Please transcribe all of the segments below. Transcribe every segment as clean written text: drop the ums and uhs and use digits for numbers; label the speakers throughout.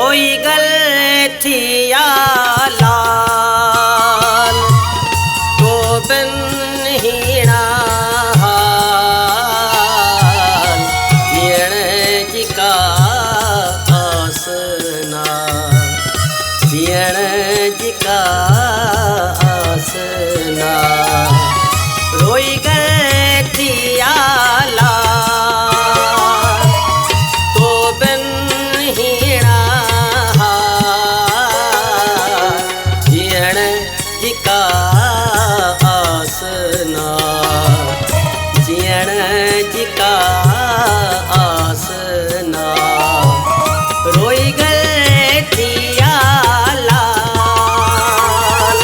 Speaker 1: रोई गल थिया लाल तो बिन हीणा हाल जियण जी का आसना जियण जी का आसना रोई गल थिया लाल तो बिन हीणा हाल जियण जी का आसना जियण जी का आसना रोई गल थिया लाल।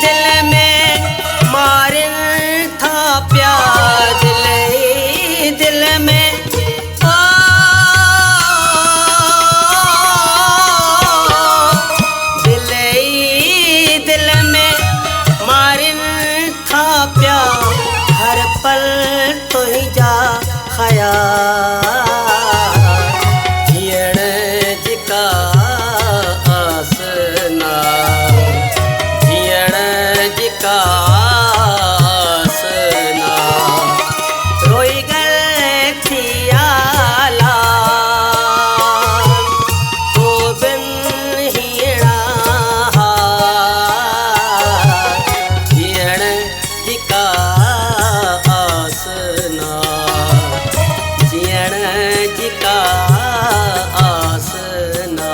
Speaker 1: दिल में मारिन था प्यार दिल में ओ दिल में मारिन था प्यार हर पल तो ही जा ख्याल जियण जी का आसना जियण जी का आसना रोई गल थिया लाल तो बिन हीणा हाल जियण जी का आसना जियण जी का आसना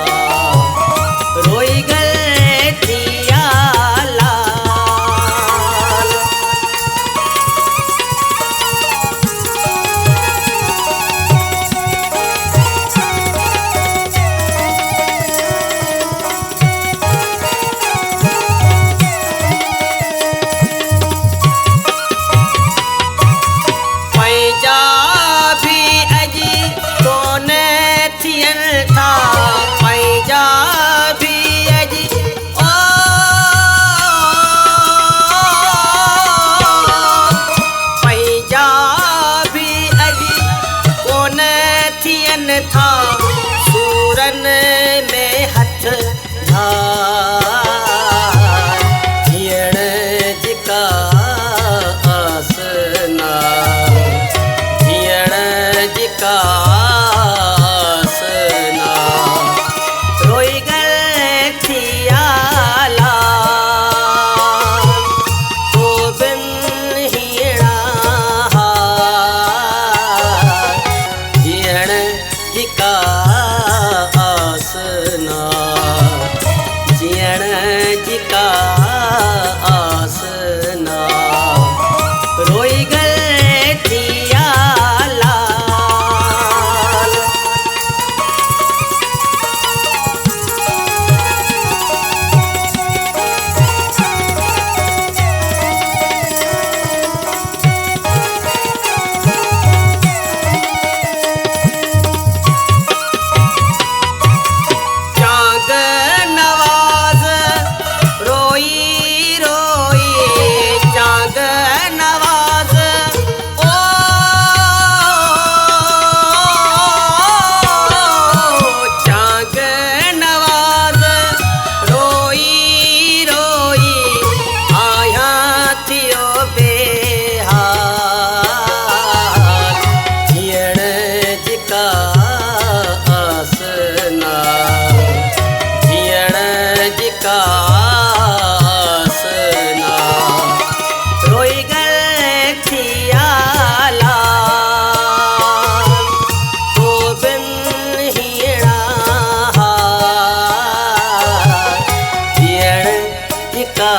Speaker 1: रोई गल थिया लाल। पैजा भी अजी कोने थियन था पैजा भी अजी ओ पैजा भी अजी कोने थियन था सूरन में हथ धार जियण जी का आसना जियण जी का आसना रोई गल थिया लाल तो बिन हीणा हाल जियण जी का आसना जियण जी का आसना रोई गल थिया लाल। चांग नवाज रोई रोई चांग नवाज ओ चांग नवाज रोई रोई आया थियो बेहाल जियण जी का आसना जियण जी का आसना रोई गल थिया लाल तो बिन हीणा हाल जियण जी का